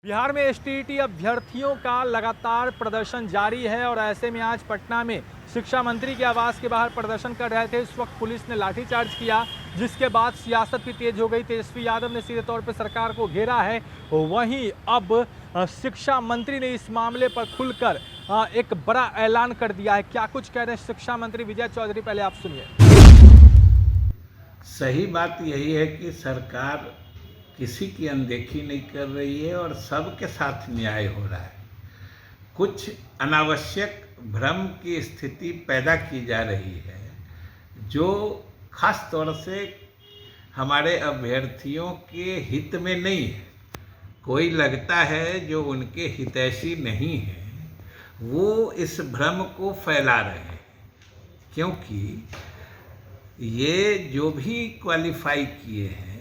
बिहार में एसटीईटी अभ्यर्थियों का लगातार प्रदर्शन जारी है और ऐसे में आज पटना में शिक्षा मंत्री के आवास के बाहर प्रदर्शन कर रहे थे। इस वक्त पुलिस ने लाठीचार्ज किया, जिसके बाद सियासत भी तेज हो गई। तेजस्वी यादव ने सीधे तौर पर सरकार को घेरा है। वहीं अब शिक्षा मंत्री ने इस मामले पर खुलकर एक बड़ा ऐलान कर दिया है। क्या कुछ कह रहे हैं शिक्षा मंत्री विजय चौधरी, पहले आप सुनिए। सही बात यही है कि सरकार किसी की अनदेखी नहीं कर रही है और सबके साथ न्याय हो रहा है। कुछ अनावश्यक भ्रम की स्थिति पैदा की जा रही है, जो खास तौर से हमारे अभ्यर्थियों के हित में नहीं है। कोई लगता है जो उनके हितैषी नहीं है, वो इस भ्रम को फैला रहे हैं, क्योंकि ये जो भी क्वालिफाई किए हैं,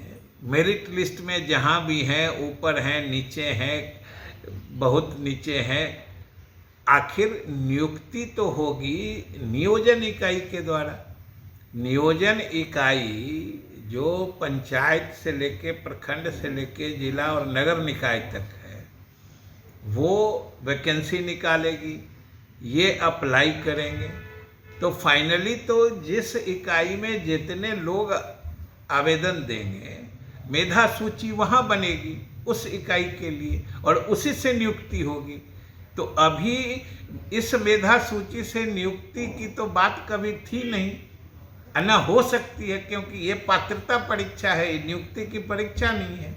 मेरिट लिस्ट में जहाँ भी हैं, ऊपर हैं, नीचे हैं, बहुत नीचे हैं, आखिर नियुक्ति तो होगी नियोजन इकाई के द्वारा। नियोजन इकाई जो पंचायत से लेके प्रखंड से लेके जिला और नगर निकाय तक है, वो वैकेंसी निकालेगी, ये अप्लाई करेंगे। तो फाइनली तो जिस इकाई में जितने लोग आवेदन देंगे, मेधा सूची वहाँ बनेगी उस इकाई के लिए और उसी से नियुक्ति होगी। तो अभी इस मेधा सूची से नियुक्ति की तो बात कभी थी नहीं, ना हो सकती है, क्योंकि ये पात्रता परीक्षा है, नियुक्ति की परीक्षा नहीं है।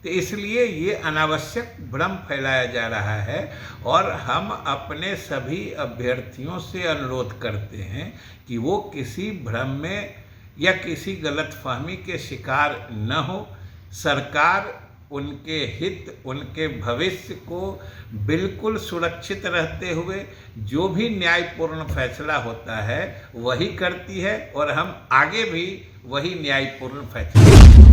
तो इसलिए ये अनावश्यक भ्रम फैलाया जा रहा है और हम अपने सभी अभ्यर्थियों से अनुरोध करते हैं कि वो किसी भ्रम में या किसी गलतफहमी के शिकार न हो। सरकार उनके हित, उनके भविष्य को बिल्कुल सुरक्षित रहते हुए जो भी न्यायपूर्ण फैसला होता है वही करती है और हम आगे भी वही न्यायपूर्ण फैसला।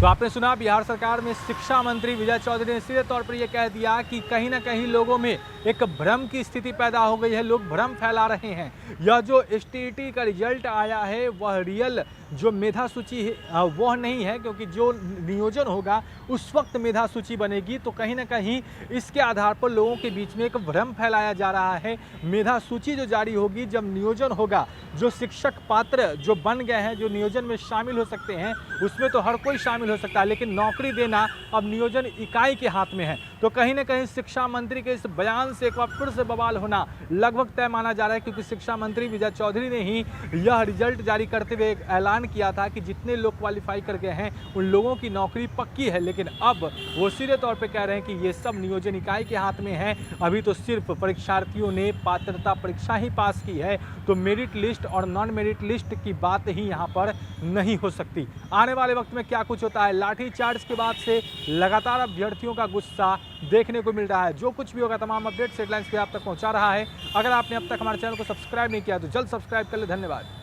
तो आपने सुना, बिहार सरकार में शिक्षा मंत्री विजय चौधरी ने सीधे तौर पर यह कह दिया कि कहीं ना कहीं लोगों में एक भ्रम की स्थिति पैदा हो गई है, लोग भ्रम फैला रहे हैं। यह जो एसटीईटी का रिजल्ट आया है वह रियल जो मेधा सूची है वह नहीं है, क्योंकि जो नियोजन होगा उस वक्त मेधा सूची बनेगी। तो कहीं ना कहीं इसके आधार पर लोगों के बीच में एक भ्रम फैलाया जा रहा है। मेधा सूची जो जारी होगी, जब नियोजन होगा, जो शिक्षक पात्र जो बन गए हैं, जो नियोजन में शामिल हो सकते हैं, उसमें तो हर कोई शामिल हो सकता है, लेकिन नौकरी देना अब नियोजन इकाई के हाथ में है। तो कहीं ना कहीं शिक्षा मंत्री के इस बयान से एक बार फिर से बवाल होना लगभग तय माना जा रहा है, क्योंकि शिक्षा मंत्री विजय चौधरी ने ही यह रिजल्ट जारी करते हुए एक ऐलान किया था कि जितने लोग क्वालिफाई कर गए हैं उन लोगों की नौकरी पक्की है। लेकिन अब वो सीधे तौर पे कह रहे हैं कि ये सब नियोजन इकाई के हाथ में है। अभी तो सिर्फ परीक्षार्थियों ने पात्रता परीक्षा ही पास की है, तो मेरिट लिस्ट और नॉन मेरिट लिस्ट की बात ही यहाँ पर नहीं हो सकती। आने वाले वक्त में क्या कुछ होता है, लाठीचार्ज के बाद से लगातार अभ्यर्थियों का गुस्सा देखने को मिल रहा है। जो कुछ भी होगा तमाम अपडेट्स हेडलाइंस पे आप तक पहुंचा रहा है। अगर आपने अब तक हमारे चैनल को सब्सक्राइब नहीं किया तो जल्द सब्सक्राइब कर ले। धन्यवाद।